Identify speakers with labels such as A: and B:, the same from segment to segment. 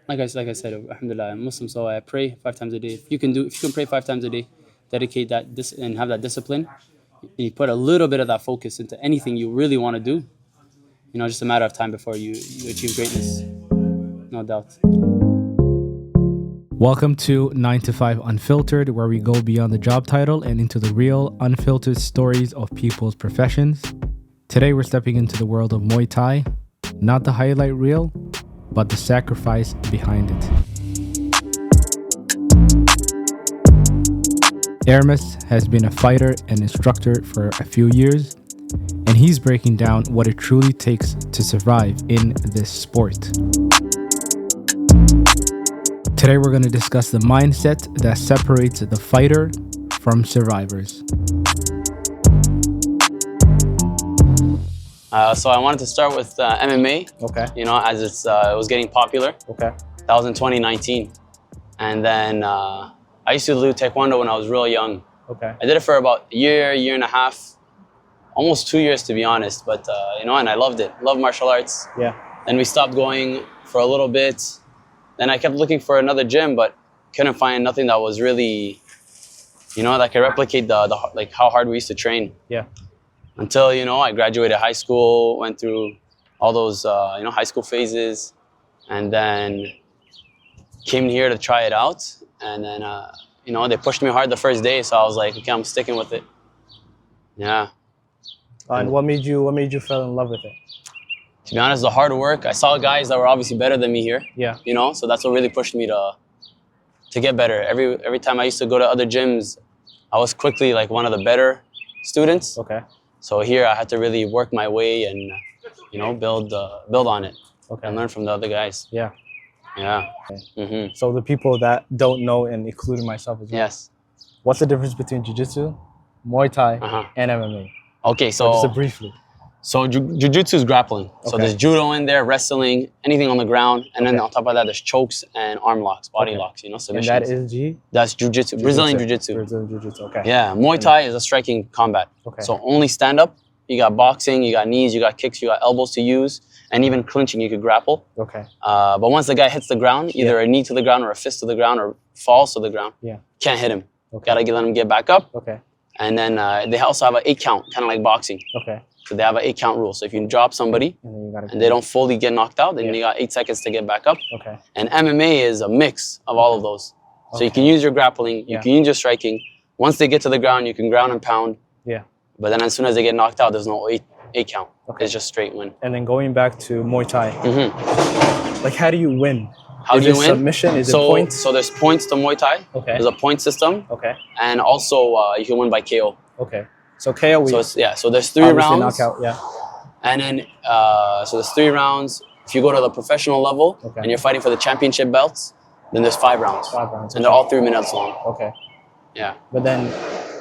A: like I said, alhamdulillah, I'm Muslim, so I pray 5 times a day. If you can pray 5 times a day, dedicate and have that discipline, and you put a little bit of that focus into anything you really want to do, just a matter of time before you achieve greatness, no doubt.
B: Welcome to 9 to 5 Unfiltered, where we go beyond the job title and into the real, unfiltered stories of people's professions. Today, we're stepping into the world of Muay Thai, not the highlight reel, but the sacrifice behind it. Aramiss has been a fighter and instructor for a few years, and he's breaking down what it truly takes to survive in this sport. Today we're going to discuss the mindset that separates the fighter from survivors.
A: So I wanted to start with MMA.
B: Okay.
A: As it was getting popular.
B: Okay.
A: That was in 2019, and then I used to do Taekwondo when I was real young.
B: Okay.
A: I did it for about a year and a half, almost 2 years to be honest. But and I loved it. Loved martial arts.
B: Yeah.
A: Then we stopped going for a little bit. Then I kept looking for another gym, but couldn't find nothing that was really, that could replicate the how hard we used to train.
B: Yeah.
A: Until, I graduated high school, went through all those, high school phases, and then came here to try it out. And then, they pushed me hard the first day, so I was like, okay, I'm sticking with it. Yeah.
B: And what made you fall in love with it?
A: To be honest, the hard work. I saw guys that were obviously better than me here.
B: Yeah.
A: So that's what really pushed me to get better. Every time I used to go to other gyms, I was quickly like one of the better students.
B: Okay.
A: So here I had to really work my way and, build on it.
B: Okay.
A: And learn from the other guys.
B: Yeah.
A: Yeah.
B: Okay.
A: Mm-hmm.
B: So the people that don't know, and including myself as well.
A: Yes.
B: What's the difference between Jiu-Jitsu, Muay Thai, and MMA?
A: Okay, so
B: just briefly.
A: So Jiu-Jitsu is grappling. So there's judo in there, wrestling, anything on the ground, and then on top of that, there's chokes and arm locks, body locks. Submissions.
B: And that is
A: That's Jiu-Jitsu, Brazilian Jiu-Jitsu.
B: Brazilian Jiu-Jitsu. Okay.
A: Yeah, Muay Thai is a striking combat.
B: Okay.
A: So only stand up. You got boxing, you got knees, you got kicks, you got elbows to use, and even clinching, you could grapple.
B: Okay.
A: But once the guy hits the ground, either a knee to the ground or a fist to the ground or falls to the ground, can't hit him.
B: Okay.
A: Gotta let him get back up.
B: Okay.
A: And then they also have an 8 count, kind of like boxing.
B: Okay.
A: So they have an 8 count rule. So if you drop somebody and they don't fully get knocked out, then you got 8 seconds to get back up.
B: Okay.
A: And MMA is a mix of all of those. So you can use your grappling, you can use your striking. Once they get to the ground, you can ground and pound.
B: Yeah.
A: But then as soon as they get knocked out, there's no 8 count.
B: Okay.
A: It's just straight win.
B: And then going back to Muay Thai, like how do you win?
A: How do you win?
B: Submission? Is it points?
A: So there's points to Muay Thai.
B: Okay.
A: There's a point system.
B: Okay.
A: And also you can win by KO.
B: Okay. So KO.
A: So there's 3 rounds.
B: Knockout. Yeah.
A: And then so there's 3 rounds. If you go to the professional level and you're fighting for the championship belts, then there's 5 rounds.
B: 5 rounds.
A: And they're all 3 minutes long.
B: Okay.
A: Yeah.
B: But then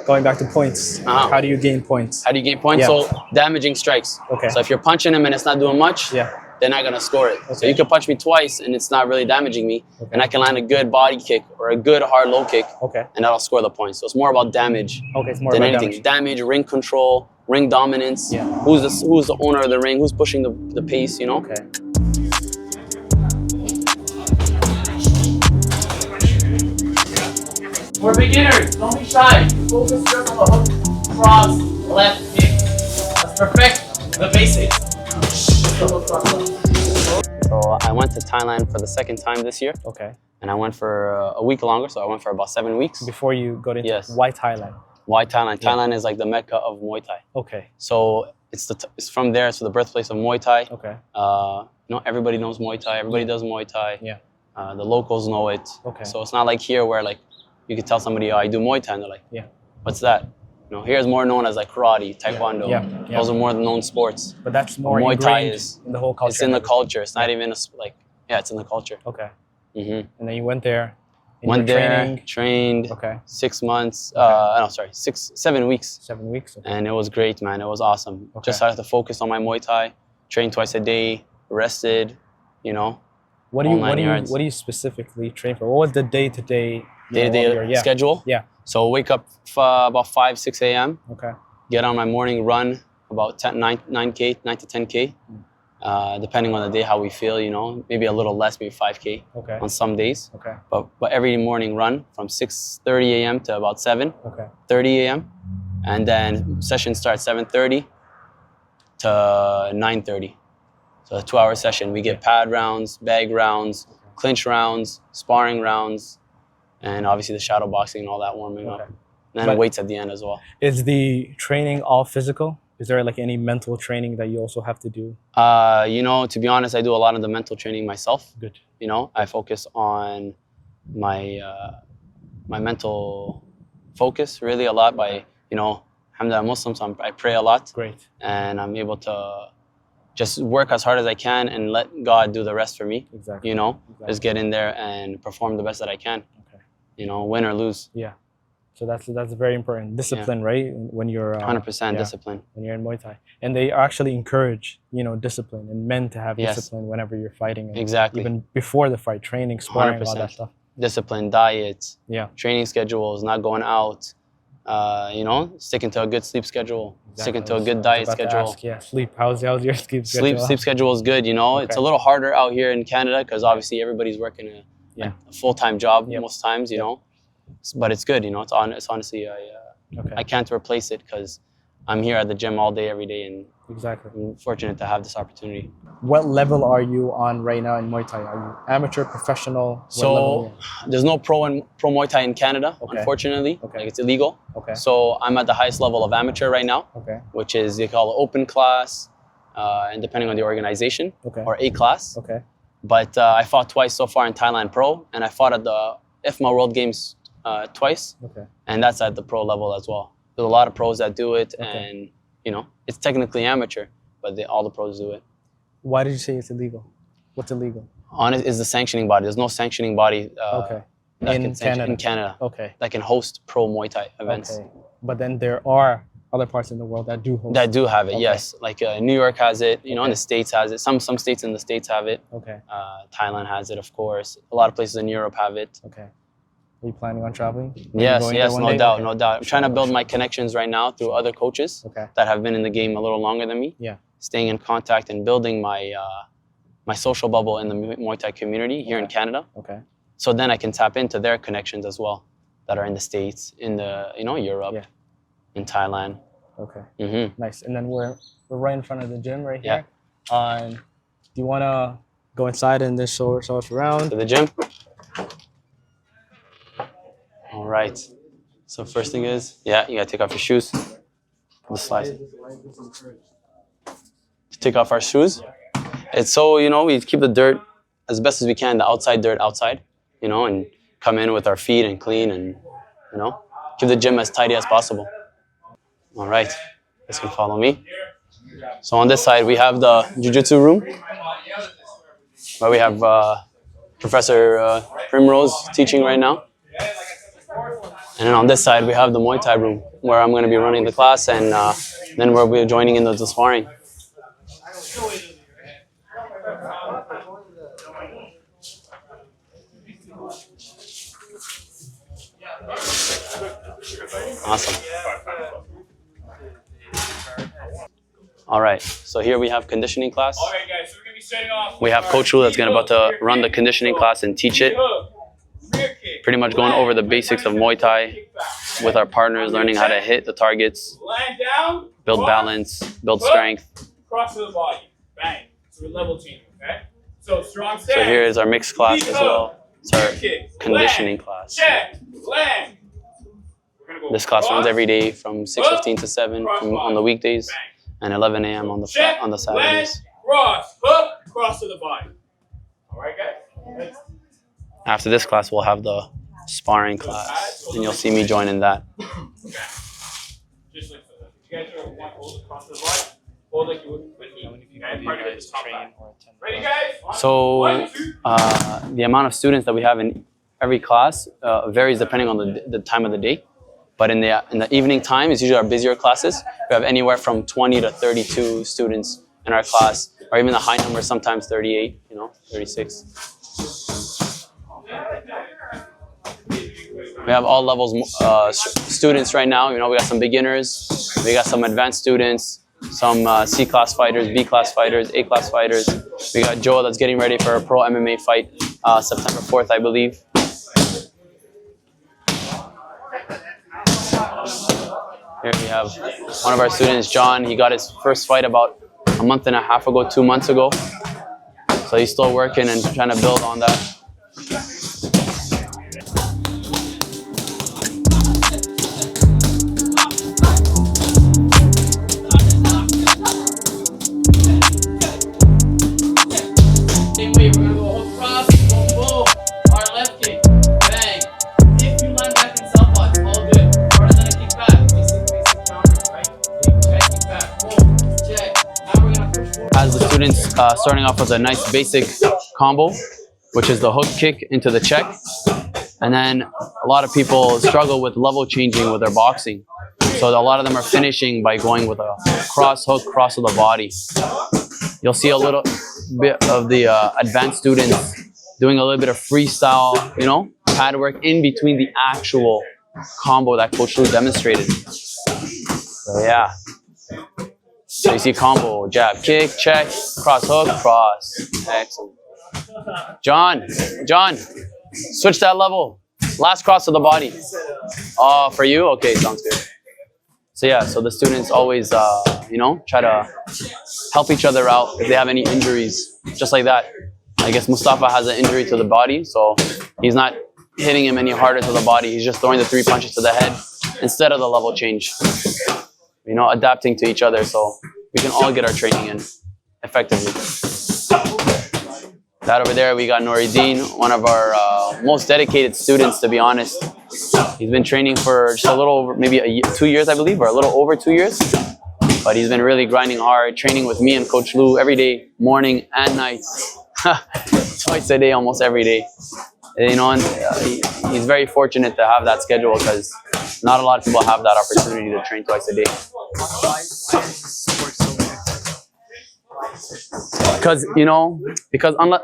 B: going back to points, how do you gain points?
A: How do you gain points?
B: Yeah.
A: So damaging strikes.
B: Okay.
A: So if you're punching him and it's not doing much, they're not gonna score it.
B: Okay.
A: So you can punch me twice and it's not really damaging me, and I can land a good body kick or a good hard low kick, and that'll score the points. So it's more about damage than anything. Damage, ring control, ring dominance.
B: Yeah.
A: Who's the owner of the ring? Who's pushing the pace?
B: Okay.
A: We're beginners. Don't be shy. Focus just on the hook, cross, left kick. Let's perfect the basics. So I went to Thailand for the 2nd time this year.
B: Okay.
A: And I went for a week longer, so I went for about 7 weeks.
B: Before you got into why Thailand?
A: Why Thailand? Thailand is like the mecca of Muay Thai.
B: Okay.
A: So it's from there. It's the birthplace of Muay Thai.
B: Okay.
A: Everybody knows Muay Thai. Everybody does Muay Thai.
B: Yeah.
A: The locals know it.
B: Okay.
A: So it's not like here where like you could tell somebody, oh, I do Muay Thai, and they're like, what's that? Here is more known as like karate, taekwondo.
B: Yeah.
A: Those are more known sports.
B: But that's more
A: Muay Thai is
B: in the whole culture.
A: It's in the culture. It's not even it's in the culture.
B: Okay.
A: Mm-hmm.
B: And then you went there.
A: Went there, trained.
B: Okay.
A: 6 months. 7 weeks.
B: 7 weeks. Okay.
A: And it was great, man. It was awesome.
B: Okay.
A: Just had to focus on my Muay Thai. Train twice a day. Rested.
B: What do you specifically train for? What was the day-to-day
A: schedule?
B: Yeah.
A: So wake up about 5, 6 a.m.
B: Okay.
A: Get on my morning run, about 9 to 10K. depending on the day how we feel, you know, maybe a little less, maybe 5K
B: Okay.
A: on some days.
B: Okay.
A: But every morning run from 6:30 a.m. to about 7:30
B: Okay.
A: a.m. And then session starts 7:30 to 9:30. So a 2-hour session. We get pad rounds, bag rounds, clinch rounds, sparring rounds, and obviously the shadow boxing and all that warming up. And then weights at the end as well.
B: Is the training all physical? Is there like any mental training that you also have to do?
A: You know, to be honest, I do a lot of the mental training myself.
B: Good.
A: You know, I focus on my my mental focus really a lot by, you know, alhamdulillah, Muslim, so I pray a lot.
B: Great.
A: And I'm able to just work as hard as I can and let God do the rest for me.
B: Exactly.
A: You know,
B: Exactly.
A: just get in there and perform the best that I can.
B: Okay.
A: You know, win or lose.
B: Yeah. So that's very important. Discipline, right? When you're
A: 100% discipline.
B: When you're in Muay Thai, and they actually encourage, you know, discipline and men to have discipline whenever you're fighting. And
A: exactly.
B: Even before the fight, training, sparring,
A: 100%.
B: all that stuff.
A: Discipline, diet,
B: Yeah.
A: training schedules, not going out. You know, sticking to a good sleep schedule, sticking to a good diet schedule.
B: Yeah, sleep. How's your sleep schedule?
A: Sleep schedule is good. You know, it's a little harder out here in Canada because obviously everybody's working a full-time job most times. You know, but it's good. You know, it's honestly I can't replace it because I'm here at the gym all day, every day, and I'm fortunate to have this opportunity.
B: What level are you on right now in Muay Thai? Are you amateur, professional?
A: So there's no pro Muay Thai in Canada, unfortunately. Like it's illegal. So I'm at the highest level of amateur right now, which is they call it open class, and depending on the organization, or A class. But I fought twice so far in Thailand pro, and I fought at the IFMA World Games twice, and that's at the pro level as well. There's a lot of pros that do it, and you know, it's technically amateur, but all the pros do it.
B: Why did you say it's illegal? What's illegal?
A: Honest is the sanctioning body. There's no sanctioning body
B: in
A: Canada that can host pro Muay Thai events.
B: But then there are other parts in the world that do host.
A: That do have it, yes. Like New York has it, you know, and the States has it. Some states in the States have it. Thailand has it, of course. A lot of places in Europe have it.
B: Are you planning on traveling?
A: Yes, no doubt. I'm trying to build my connections right now through other coaches that have been in the game a little longer than me. Staying in contact and building my my social bubble in the Muay Thai community here in Canada. So then I can tap into their connections as well that are in the States, in the Europe, in Thailand.
B: Nice. And then we're right in front of the gym right here. Do you want to go inside and just show us around?
A: To the gym? All right. So first thing is, you gotta take off your shoes. The slide. Take off our shoes. It's so, you know, we keep the dirt as best as we can, the outside dirt outside, you know, and come in with our feet and clean and, you know, keep the gym as tidy as possible. All right, you guys can follow me. So on this side, we have the Jiu-Jitsu room, where we have Professor Primrose teaching right now. And then on this side, we have the Muay Thai room, where I'm going to be running the class, and then we'll be joining in the sparring. Awesome. All right, so here we have conditioning class.
C: All right, guys, so we're going to be starting off.
A: We have Coach Wu that's about to run the conditioning class and teach it. Pretty much going over the basics of Muay Thai with our partners, learning how to hit the targets, build balance, build strength.
C: Cross to the body. Bang. So we're level changing, okay? So strong stance.
A: So here is our mixed class as well. It's our conditioning class.
C: Check. Land.
A: This class runs every day from 6:15 to 7 on the weekdays and 11 a.m. on the Saturdays.
C: Cross. Hook. Cross to the body. All right, guys?
A: After this class, we'll have the sparring class, and you'll see me joining that.
C: Just like so. You guys are one hold across the body. Hold like you would with me. Okay? Part of it is top back. Ready, guys?
A: So the amount of students that we have in every class varies depending on the time of the day. But in the evening time, it's usually our busier classes. We have anywhere from 20 to 32 students in our class, or even the high number, sometimes 38, 36. We have all levels students right now. We got some beginners, we got some advanced students, some C-class fighters, B-class fighters, A-class fighters. We got Joe that's getting ready for a pro MMA fight September 4th, I believe. Here we have one of our students, John. He got his first fight about a month and a half ago, 2 months ago. So he's still working and trying to build on that. As the students starting off with a nice basic combo, which is the hook kick into the check. And then a lot of people struggle with level changing with their boxing. So a lot of them are finishing by going with a cross hook, cross of the body. You'll see a little bit of the advanced students doing a little bit of freestyle, you know, pad work in between the actual combo that Coach Lou demonstrated. So yeah. So you see combo, jab, kick, check, cross hook, cross. Excellent. John, switch that level. Last cross of the body. Oh, for you? Okay, sounds good. So yeah, so the students always, you know, try to help each other out if they have any injuries, just like that. I guess Mustafa has an injury to the body, so he's not hitting him any harder to the body. He's just throwing the 3 punches to the head instead of the level change. You know, adapting to each other so we can all get our training in effectively. That over there, we got Noureddin, one of our most dedicated students, to be honest. He's been training for just a little over, maybe 2 years, I believe, or a little over 2 years. But he's been really grinding hard, training with me and Coach Lou every day, morning and night. Twice a day, almost every day. You know, and he's very fortunate to have that schedule because not a lot of people have that opportunity to train twice a day. Because, you know,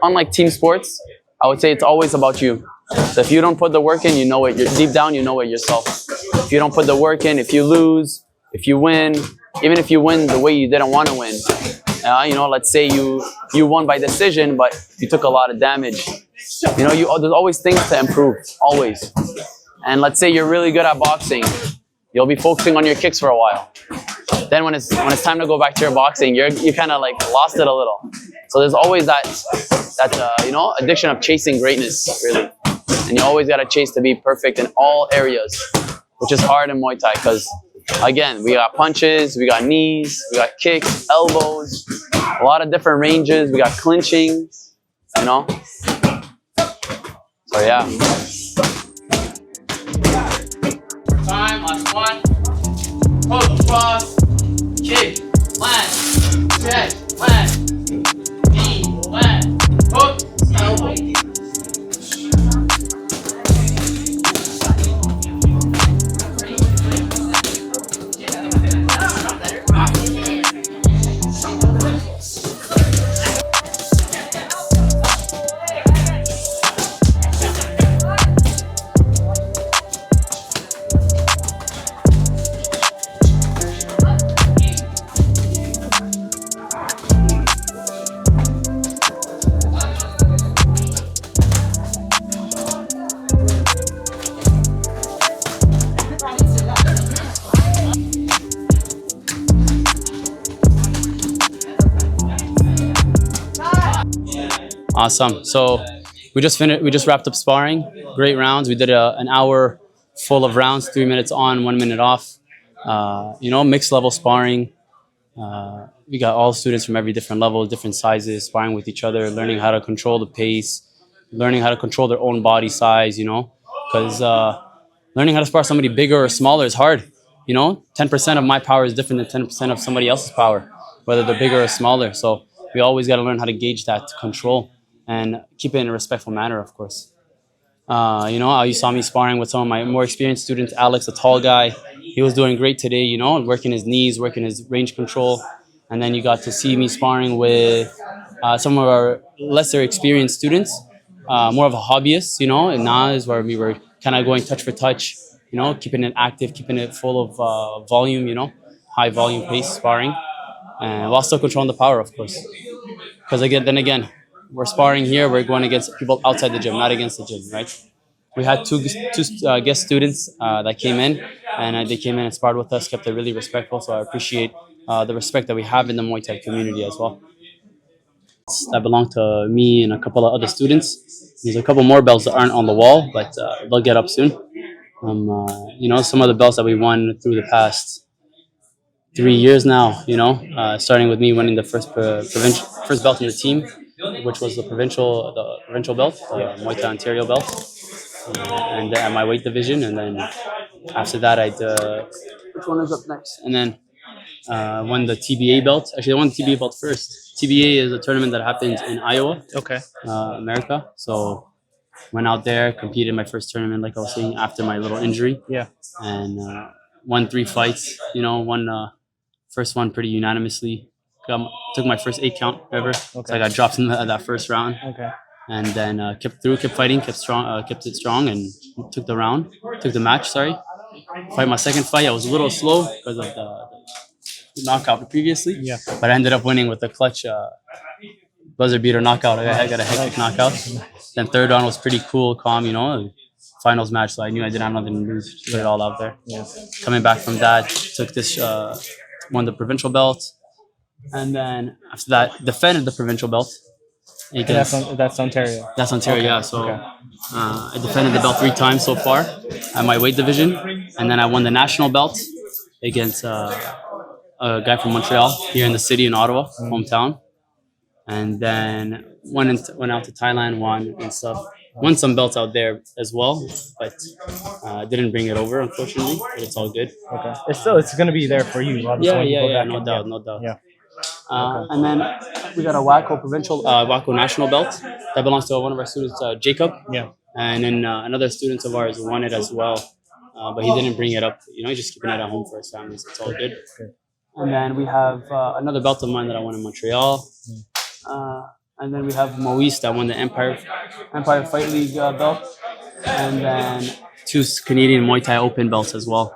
A: unlike team sports, I would say it's always about you. So if you don't put the work in, you know it. Deep down, you know it yourself. If you don't put the work in, if you lose, if you win, even if you win the way you didn't want to win, you know, let's say you won by decision, but you took a lot of damage. You know, there's always things to improve, always. And let's say you're really good at boxing, you'll be focusing on your kicks for a while. Then when it's time to go back to your boxing, you kind of like lost it a little. So there's always that you know, addiction of chasing greatness, really. And you always gotta chase to be perfect in all areas, which is hard in Muay Thai because, again, we got punches, we got knees, we got kicks, elbows, a lot of different ranges. We got clinching, you know. So yeah. Time, last one. Hook, cross, kick, land, check, land, knee, land, hook, elbow. Awesome. So we just wrapped up sparring. Great rounds. We did an hour full of rounds, 3 minutes on, 1 minute off. You know, mixed level sparring. We got all students from every different level, different sizes, sparring with each other, learning how to control the pace, learning how to control their own body size, you know, because learning how to spar somebody bigger or smaller is hard. You know, 10% of my power is different than 10% of somebody else's power, whether they're bigger or smaller. So we always got to learn how to gauge that control and keep it in a respectful manner, of course. You know, you saw me sparring with some of my more experienced students. Alex, a tall guy, he was doing great today, you know, working his knees, working his range control. And then you got to see me sparring with some of our lesser experienced students, more of a hobbyist, you know, and Nas, where we were kind of going touch for touch, you know, keeping it active, keeping it full of volume, you know, high volume pace sparring. and while still controlling the power, of course. Because then again, we're sparring here. We're going against people outside the gym, not against the gym, right? We had two guest students that came in, and they came in and sparred with us. Kept it really respectful, so I appreciate the respect that we have in the Muay Thai community as well. That belong to me and a couple of other students. There's a couple more belts that aren't on the wall, but they'll get up soon. Some of the belts that we won through the past 3 years now. Starting with me winning the first belt in the team, which was the provincial belt, the Muay Thai Ontario belt, and at my weight division. And then after that, which one is up next? And then won the TBA belt. Actually, I won the TBA belt first. TBA is a tournament that happens in Iowa, America. So went out there, competed my first tournament, like I was saying, after my little injury.
B: Yeah.
A: And won 3 fights. Won first one pretty unanimously. Took my first 8 count ever. So I got dropped in that first round.
B: Okay.
A: And then kept fighting, kept it strong, and took the match. Fight my second fight. I was a little slow because of the knockout previously.
B: Yeah.
A: But I ended up winning with the clutch buzzer beater knockout. I got a hectic knockout. Then third round was pretty cool, calm. Finals match, so I knew I didn't have nothing to lose. Put it all out there.
B: Yeah.
A: Coming back from that, took this won the provincial belt, and then after that defended the provincial belt.
B: That's Ontario.
A: That's Ontario, yeah. So I defended the belt 3 times so far at my weight division, and then I won the national belt against a guy from Montreal here in the city in Ottawa, hometown, and then went out to Thailand, won and stuff. Won some belts out there as well, but didn't bring it over, unfortunately. But it's all good.
B: Okay. It's gonna be there for you.
A: Yeah. No doubt. Yeah. And then we got a Waco national belt that belongs to one of our students, Jacob.
B: Yeah.
A: And then another student of ours won it as well, but he didn't bring it up. He's just keeping it at home for his family, so it's all good. And then we have another belt of mine that I won in Montreal. And then we have Maurice that won the Empire Fight League belt, and then 2 Canadian Muay Thai Open belts as well.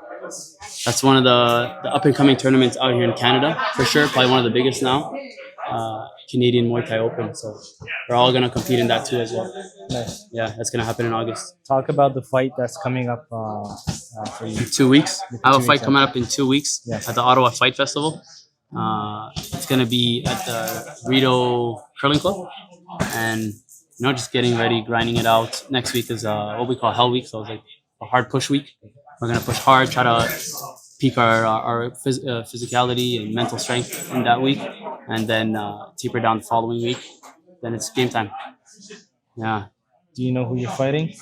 A: That's one of the up and coming tournaments out here in Canada for sure. Probably one of the biggest now. Canadian Muay Thai Open. So we're all gonna compete in that too as well.
B: Nice.
A: Yeah, that's gonna happen in August.
B: Talk about the fight that's coming up for you.
A: In 2 weeks. I have a fight coming up in 2 weeks at the Ottawa Fight Festival. It's gonna be at the Rito Curling Club, and just getting ready, grinding it out. Next week is what we call Hell Week, so it's like a hard push week. We're gonna push hard, try to peak our physicality and mental strength in that week, and then taper down the following week. Then it's game time. Yeah.
B: Do you know who you're fighting?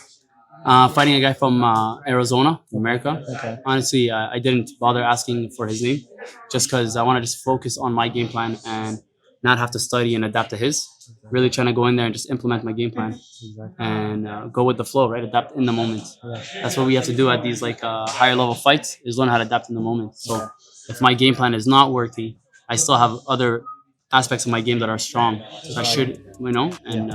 A: Fighting a guy from Arizona, America.
B: Okay.
A: Honestly, I didn't bother asking for his name, just because I want to just focus on my game plan and not have to study and adapt to his. Really trying to go in there and just implement my game plan and go with the flow, right? Adapt in the moment.
B: Yeah.
A: That's what we have to do at these higher level fights, is learn how to adapt in the moment. So if my game plan is not working, I still have other aspects of my game that are strong. So I should, and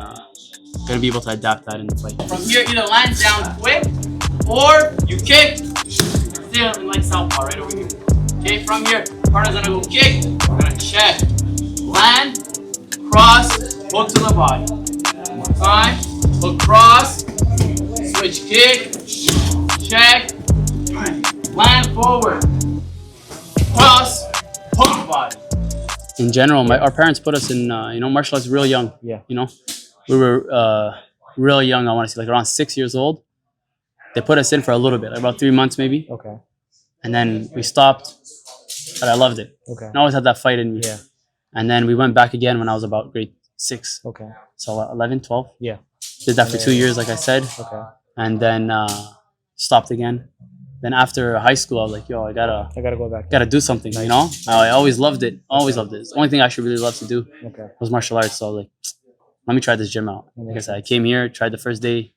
A: gonna be able to adapt that in the fight. From here, either land down quick or you kick. Still like southpaw right over here. Okay, from here, partner's gonna go kick. We're gonna check, land, cross, hook to the body. Time, hook cross, switch kick, check, land forward, cross, hook body. In general, our parents put us in martial arts real young.
B: Yeah.
A: We were real young. I want to say like around 6 years old. They put us in for a little bit, like about 3 months maybe.
B: Okay.
A: And then we stopped, but I loved it.
B: Okay.
A: I always had that fight in me.
B: Yeah.
A: And then we went back again when I was about grade 6.
B: Okay.
A: So 11, 12.
B: Yeah.
A: Did that for 2 years, like I said.
B: Okay.
A: And then stopped again. Then after high school, I was like, I gotta
B: go back.
A: Gotta do something, I always loved it. Always loved it. It's the only thing I actually really love to do was martial arts. So I was like, let me try this gym out. Like I said, I came here, tried the first day,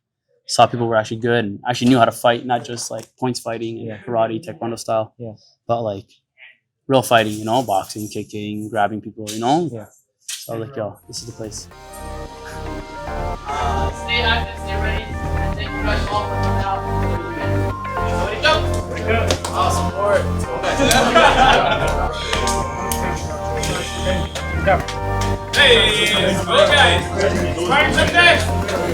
A: saw people were actually good and actually knew how to fight, not just like points fighting and karate, taekwondo style, but like real fighting, boxing, kicking, grabbing people,
B: Yeah.
A: So I was like, this is the place. Stay active, stay ready, and thank you guys all for coming out. Ready, go! Awesome, forward.
C: Go, guys. Sparring session next.